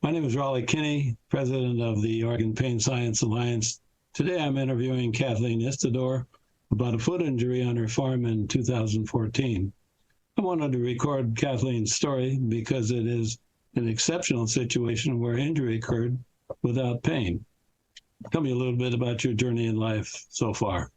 My name is Raleigh Kinney, president of the Oregon Pain Science Alliance. Today I'm interviewing Kathleen Istudor about a foot injury on her farm in 2014. I wanted to record Kathleen's story because it is an exceptional situation where injury occurred without pain. Tell me a little bit about your journey in life so far.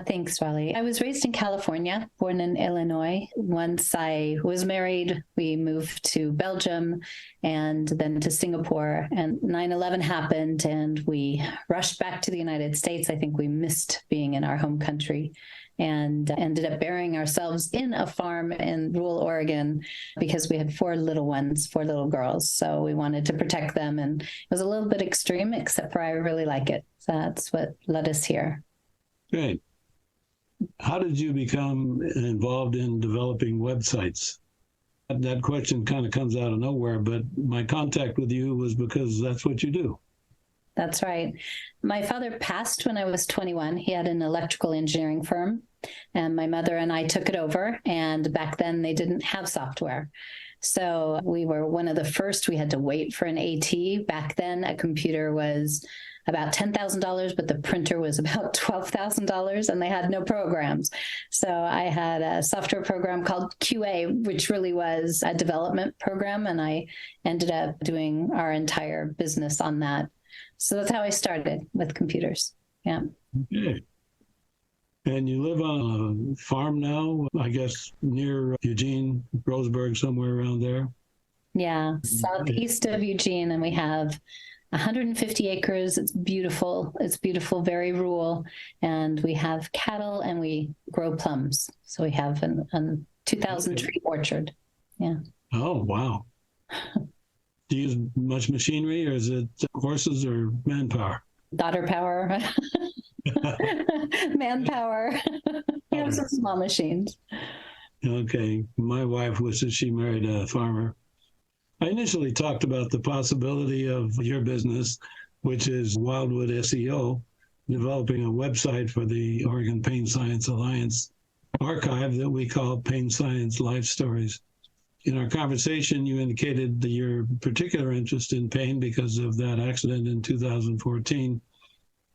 Thanks, Raleigh. I was raised in California, born in Illinois. Once I was married, we moved to Belgium and then to Singapore. And 9/11 happened and we rushed back to the United States. I think we missed being in our home country and ended up burying ourselves in a farm in rural Oregon because we had four little girls. So we wanted to protect them. And it was a little bit extreme, except for I really like it. So that's what led us here. Great. How did you become involved in developing websites? That question kind of comes out of nowhere, but my contact with you was because that's what you do. That's right. My father passed when I was 21. He had an electrical engineering firm, and my mother and I took it over. And back then they didn't have software. So we were one of the first. We had to wait for an AT. Back then, a computer was about $10,000, but the printer was about $12,000 and they had no programs. So I had a software program called QA, which really was a development program. And I ended up doing our entire business on that. So that's how I started with computers. Yeah. Okay. And you live on a farm now, I guess, near Eugene, Roseburg, somewhere around there? Yeah, southeast of Eugene. And we have 150 acres. It's beautiful. It's beautiful, very rural. And we have cattle and we grow plums. So we have a 2,000 tree orchard. Yeah. Oh, wow. Do you use much machinery, or is it horses or manpower? Daughter power, manpower. We have some small machines. Okay. My wife wishes she married a farmer. I initially talked about the possibility of your business, which is Wildwood SEO, developing a website for the Oregon Pain Science Alliance archive that we call Pain Science Life Stories. In our conversation, you indicated that your particular interest in pain because of that accident in 2014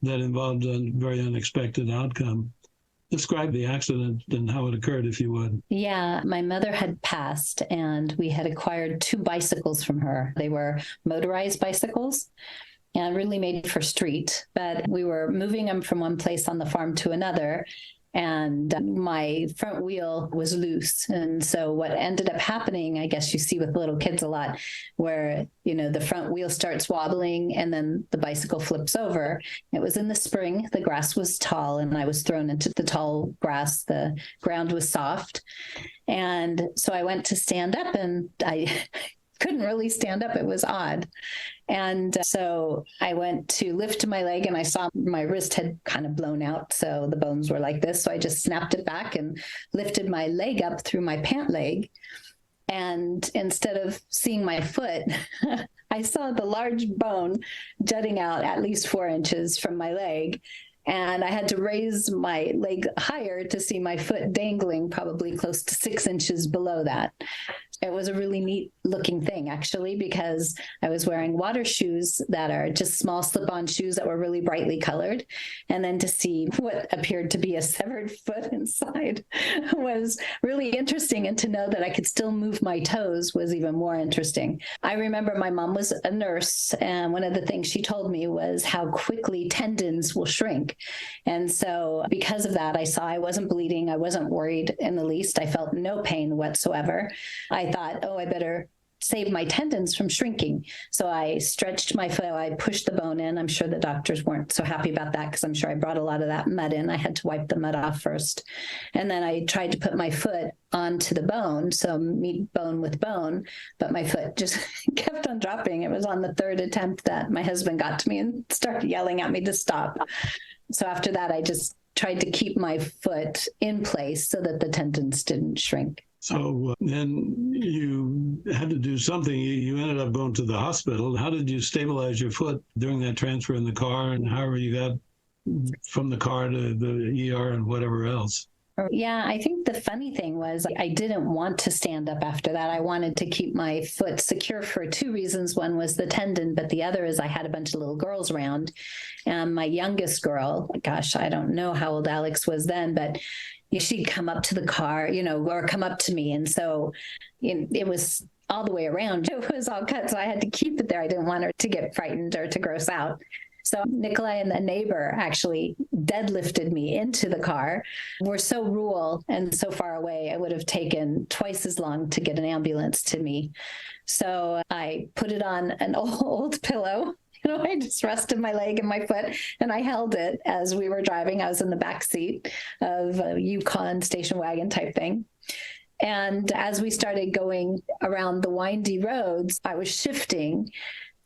that involved a very unexpected outcome. Describe the accident and how it occurred, if you would. Yeah, my mother had passed and we had acquired 2 bicycles from her. They were motorized bicycles and really made for street, but we were moving them from one place on the farm to another. And my front wheel was loose. And so what ended up happening, I guess you see with little kids a lot, where, the front wheel starts wobbling and then the bicycle flips over. It was in the spring. The grass was tall and I was thrown into the tall grass. The ground was soft. And so I went to stand up and I couldn't really stand up. It was odd. And so I went to lift my leg and I saw my wrist had kind of blown out. So the bones were like this. So I just snapped it back and lifted my leg up through my pant leg. And instead of seeing my foot, I saw the large bone jutting out at least 4 inches from my leg. And I had to raise my leg higher to see my foot dangling probably close to 6 inches below that. It was a really neat looking thing, actually, because I was wearing water shoes that are just small slip-on shoes that were really brightly colored. And then to see what appeared to be a severed foot inside was really interesting. And to know that I could still move my toes was even more interesting. I remember my mom was a nurse, and one of the things she told me was how quickly tendons will shrink. And so because of that, I saw I wasn't bleeding. I wasn't worried in the least. I felt no pain whatsoever. I thought, I better save my tendons from shrinking. So I stretched my foot. I pushed the bone in. I'm sure the doctors weren't so happy about that because I'm sure I brought a lot of that mud in. I had to wipe the mud off first. And then I tried to put my foot onto the bone, so meet bone with bone, but my foot just kept on dropping. It was on the 3rd attempt that my husband got to me and started yelling at me to stop. So after that, I just tried to keep my foot in place so that the tendons didn't shrink. So then you had to do something. You ended up going to the hospital. How did you stabilize your foot during that transfer in the car, and however you got from the car to the ER and whatever else? Yeah, I think the funny thing was I didn't want to stand up after that. I wanted to keep my foot secure for two reasons. One was the tendon, but the other is I had a bunch of little girls around. And my youngest girl, gosh, I don't know how old Alex was then, but she'd come up to the car, or come up to me. And so it was all the way around. It was all cut. So I had to keep it there. I didn't want her to get frightened or to gross out. So Nikolai and the neighbor actually deadlifted me into the car. We're so rural and so far away, it would have taken twice as long to get an ambulance to me. So I put it on an old pillow. I just rested my leg and my foot, and I held it as we were driving. I was in the back seat of a Yukon station wagon type thing. And as we started going around the windy roads, I was shifting.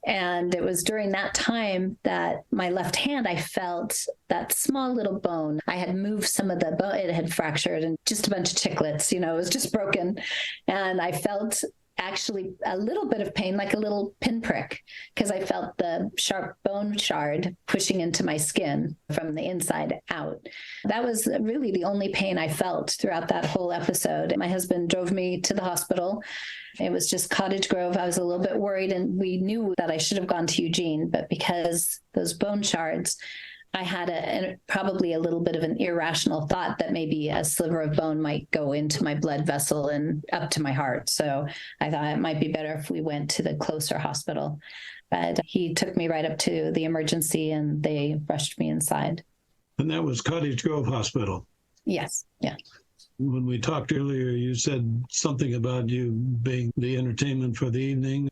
And it was during that time that my left hand, I felt that small little bone. I had moved some of the bone, it had fractured and just a bunch of chiclets, it was just broken. And I felt actually a little bit of pain, like a little pinprick, because I felt the sharp bone shard pushing into my skin from the inside out. That was really the only pain I felt throughout that whole episode. My husband drove me to the hospital. It was just Cottage Grove. I was a little bit worried, and we knew that I should have gone to Eugene, but because those bone shards, I had probably a little bit of an irrational thought that maybe a sliver of bone might go into my blood vessel and up to my heart. So I thought it might be better if we went to the closer hospital. But he took me right up to the emergency and they rushed me inside. And that was Cottage Grove Hospital? Yes. Yeah. When we talked earlier, you said something about you being the entertainment for the evening.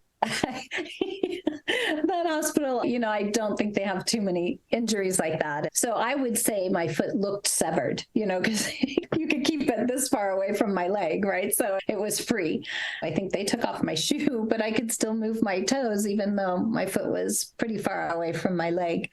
That hospital, I don't think they have too many injuries like that. So I would say my foot looked severed, because you could keep it this far away from my leg, right? So it was free. I think they took off my shoe, but I could still move my toes, even though my foot was pretty far away from my leg.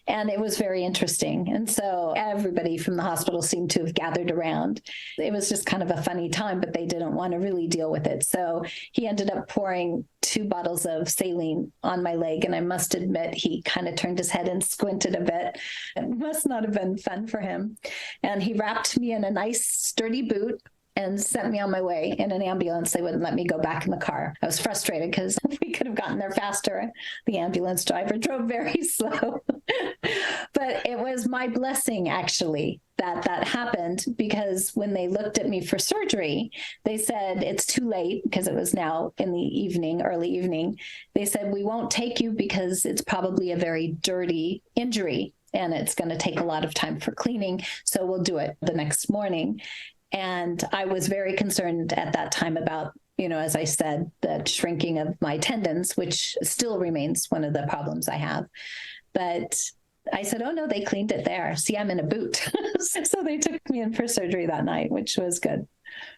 And it was very interesting. And so everybody from the hospital seemed to have gathered around. It was just kind of a funny time, but they didn't want to really deal with it. So he ended up pouring 2 bottles of saline on my leg. And I must admit, he kind of turned his head and squinted a bit. It must not have been fun for him. And he wrapped me in a nice sturdy boot and sent me on my way in an ambulance. They wouldn't let me go back in the car. I was frustrated because we could have gotten there faster. The ambulance driver drove very slow. But it was my blessing, actually, that happened, because when they looked at me for surgery, they said, it's too late, because it was now in the evening, early evening. They said, we won't take you because it's probably a very dirty injury and it's going to take a lot of time for cleaning. So we'll do it the next morning. And I was very concerned at that time about, as I said, the shrinking of my tendons, which still remains one of the problems I have. But I said, oh, no, they cleaned it there. See, I'm in a boot. So they took me in for surgery that night, which was good.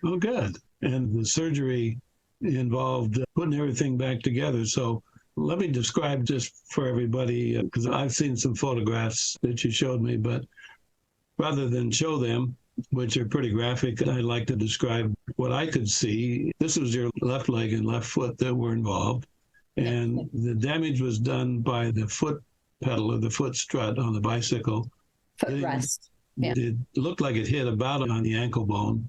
Oh, good. And the surgery involved putting everything back together. So let me describe just for everybody, because I've seen some photographs that you showed me, but rather than show them, which are pretty graphic, I'd like to describe what I could see. This was your left leg and left foot that were involved. And the damage was done by the foot pedal or the foot strut on the bicycle. Footrest. Yeah. It looked like it hit about on the ankle bone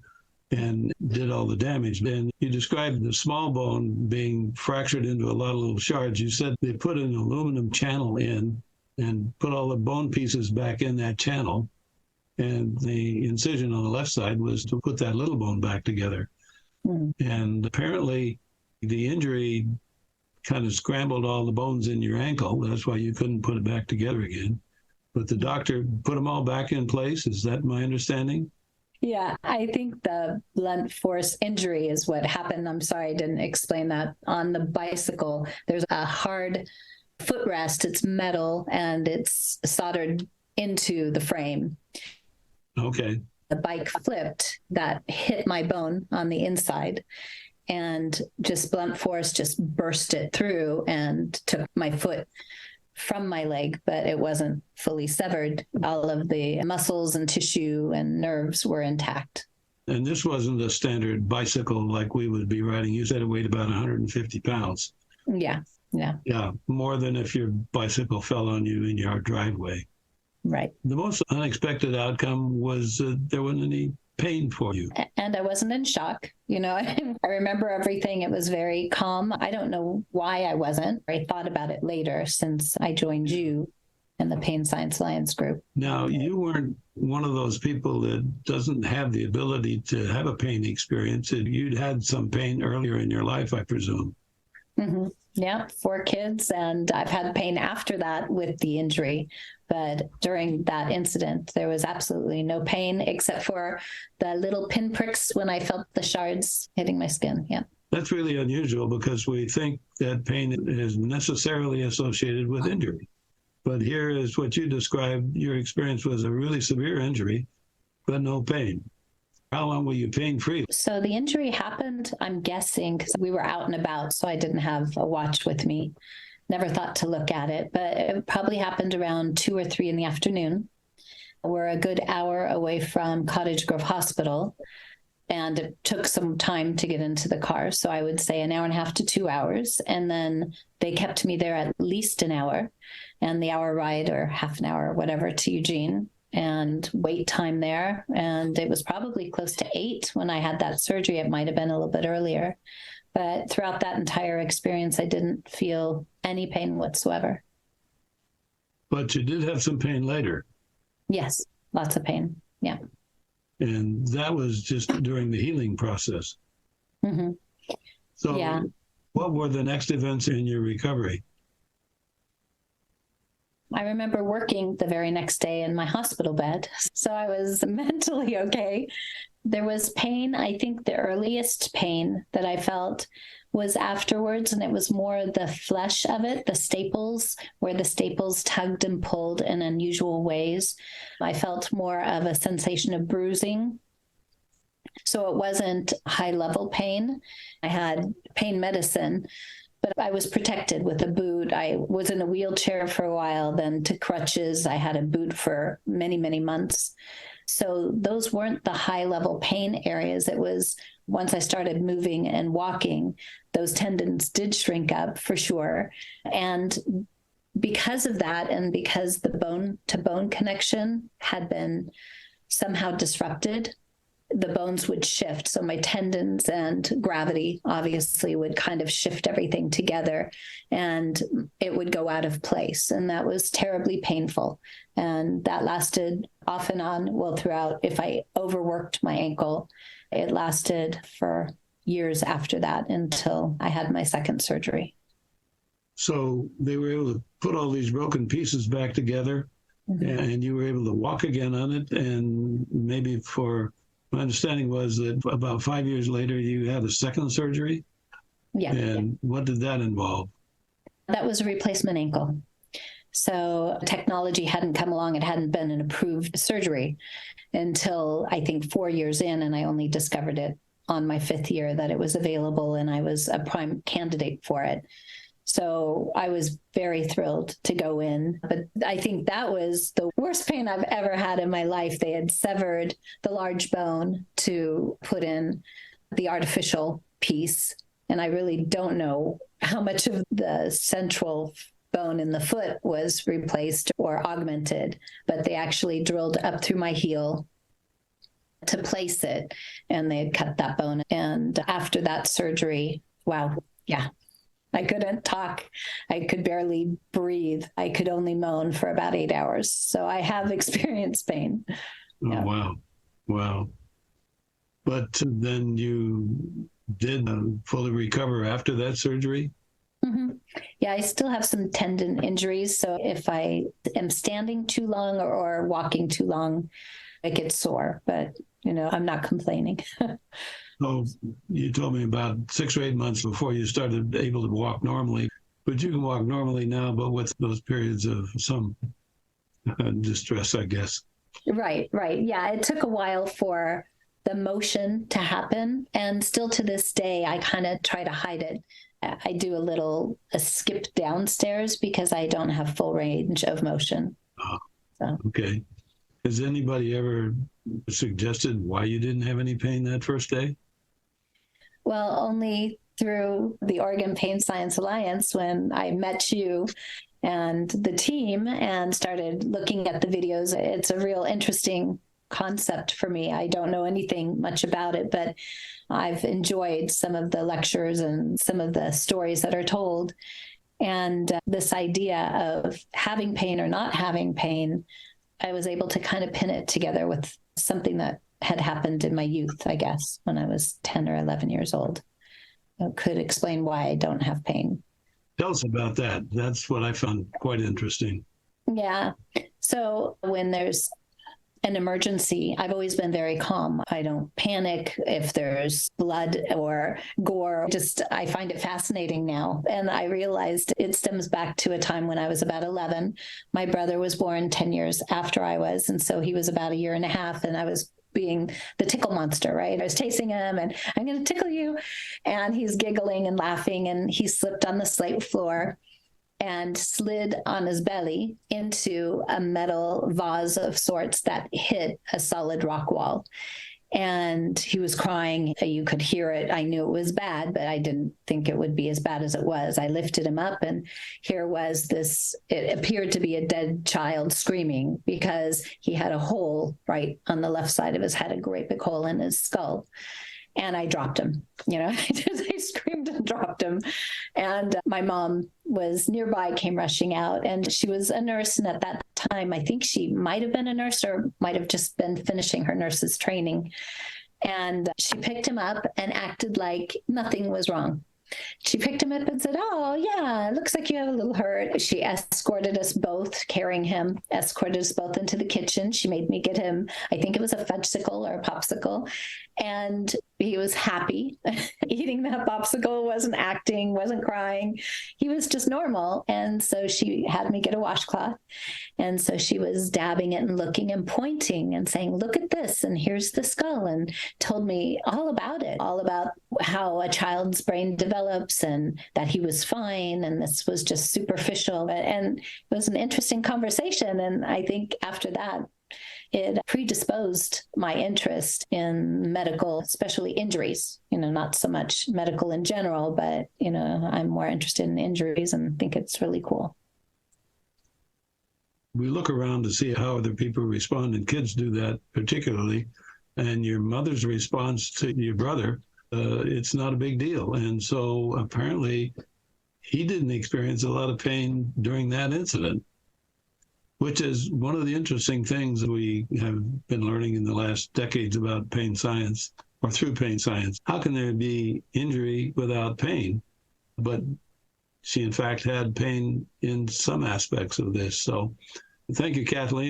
and did all the damage. And you described the small bone being fractured into a lot of little shards. You said they put an aluminum channel in and put all the bone pieces back in that channel. And the incision on the left side was to put that little bone back together. And apparently the injury kind of scrambled all the bones in your ankle. That's why you couldn't put it back together again. But the doctor put them all back in place. Is that my understanding? Yeah, I think the blunt force injury is what happened. I'm sorry I didn't explain that. On the bicycle, there's a hard footrest. It's metal and it's soldered into the frame. Okay. The bike flipped, that hit my bone on the inside, and just blunt force just burst it through and took my foot from my leg, but it wasn't fully severed. All of the muscles and tissue and nerves were intact. And this wasn't a standard bicycle like we would be riding. You said it weighed about 150 pounds. Yeah. Yeah, more than if your bicycle fell on you in your driveway. Right. The most unexpected outcome was that there wasn't any pain for you. And I wasn't in shock. I remember everything. It was very calm. I don't know why I wasn't. I thought about it later since I joined you in the Pain Science Alliance group. Now, you weren't one of those people that doesn't have the ability to have a pain experience. You'd had some pain earlier in your life, I presume. Mm-hmm. Yeah, 4 kids, and I've had pain after that with the injury. But during that incident, there was absolutely no pain except for the little pinpricks when I felt the shards hitting my skin. Yeah. That's really unusual because we think that pain is necessarily associated with injury. But here is what you described. Your experience was a really severe injury, but no pain. How long were you pain-free? So the injury happened, I'm guessing, because we were out and about, so I didn't have a watch with me. Never thought to look at it, but it probably happened around 2 or 3 in the afternoon. We're a good hour away from Cottage Grove Hospital, and it took some time to get into the car. So I would say an hour and a half to 2 hours. And then they kept me there at least an hour, and the hour ride or half an hour or whatever to Eugene, and wait time there. And it was probably close to 8 when I had that surgery. It might have been a little bit earlier. But throughout that entire experience, I didn't feel any pain whatsoever. But you did have some pain later. Yes, lots of pain. Yeah. And that was just during the healing process. Mm-hmm. So yeah. What were the next events in your recovery? I remember working the very next day in my hospital bed. So I was mentally okay. There was pain. I think the earliest pain that I felt was afterwards, and it was more the flesh of it, the staples, where the staples tugged and pulled in unusual ways. I felt more of a sensation of bruising. So it wasn't high-level pain. I had pain medicine, but I was protected with a boot. I was in a wheelchair for a while, then to crutches. I had a boot for many, many months. So those weren't the high-level pain areas. It was once I started moving and walking, those tendons did shrink up for sure. And because of that, and because the bone-to-bone connection had been somehow disrupted, the bones would shift. So my tendons and gravity obviously would kind of shift everything together, and it would go out of place. And that was terribly painful. And that lasted off and on, well, throughout. If I overworked my ankle, it lasted for years after that until I had my second surgery. So they were able to put all these broken pieces back together, mm-hmm. and you were able to walk again on it. And maybe my understanding was that about 5 years later, you had a second surgery. Yeah. And what did that involve? That was a replacement ankle. So technology hadn't come along. It hadn't been an approved surgery until I think 4 years in, and I only discovered it on my 5th year that it was available, and I was a prime candidate for it. So I was very thrilled to go in. But I think that was the worst pain I've ever had in my life. They had severed the large bone to put in the artificial piece. And I really don't know how much of the central bone in the foot was replaced or augmented, but they actually drilled up through my heel to place it, and they had cut that bone. And after that surgery, wow, yeah. I couldn't talk. I could barely breathe. I could only moan for about 8 hours. So I have experienced pain. Oh, yeah. Wow. Wow. But then you did fully recover after that surgery? Mm-hmm. Yeah, I still have some tendon injuries. So if I am standing too long or walking too long, I get sore. But, I'm not complaining. Oh, you told me about 6 or 8 months before you started able to walk normally, but you can walk normally now, but with those periods of some distress, I guess. Right. Yeah, it took a while for the motion to happen. And still to this day, I kind of try to hide it. I do a skip downstairs because I don't have full range of motion. Oh, so. Okay. Has anybody ever suggested why you didn't have any pain that first day? Well, only through the Oregon Pain Science Alliance when I met you and the team and started looking at the videos. It's a real interesting concept for me. I don't know anything much about it, but I've enjoyed some of the lectures and some of the stories that are told. And this idea of having pain or not having pain, I was able to kind of pin it together with something that had happened in my youth, I guess, when I was 10 or 11 years old. It could explain why I don't have pain. Tell us about that. That's what I found quite interesting. Yeah. So when there's an emergency, I've always been very calm. I don't panic if there's blood or gore. I find it fascinating now. And I realized it stems back to a time when I was about 11. My brother was born 10 years after I was. And so he was about a year and a half, and I was being the tickle monster, right? I was chasing him and I'm going to tickle you. And he's giggling and laughing, and he slipped on the slate floor and slid on his belly into a metal vase of sorts that hit a solid rock wall. And he was crying. You could hear it. I knew it was bad, but I didn't think it would be as bad as it was. I lifted him up, and here was this, it appeared to be a dead child screaming because he had a hole right on the left side of his head, a great big hole in his skull. And I dropped him, I screamed and dropped him. And my mom was nearby, came rushing out, and she was a nurse. And at that time, I think she might have been a nurse or might have just been finishing her nurse's training. And she picked him up and acted like nothing was wrong. She picked him up and said, "Oh, yeah, it looks like you have a little hurt." She escorted us both, carrying him, escorted us both into the kitchen. She made me get him, I think it was a fudgesicle or a popsicle. And he was happy eating that popsicle, wasn't acting, wasn't crying. He was just normal. And so she had me get a washcloth. And so she was dabbing it and looking and pointing and saying, "Look at this. And here's the skull," and told me all about it, all about how a child's brain develops and that he was fine. And this was just superficial. And it was an interesting conversation. And I think after that, it predisposed my interest in medical, especially injuries, not so much medical in general, but, I'm more interested in injuries and think it's really cool. We look around to see how other people respond, and kids do that particularly. And your mother's response to your brother, it's not a big deal. And so apparently he didn't experience a lot of pain during that incident, which is one of the interesting things that we have been learning in the last decades about pain science, or through pain science. How can there be injury without pain? But she, in fact, had pain in some aspects of this. So thank you, Kathleen.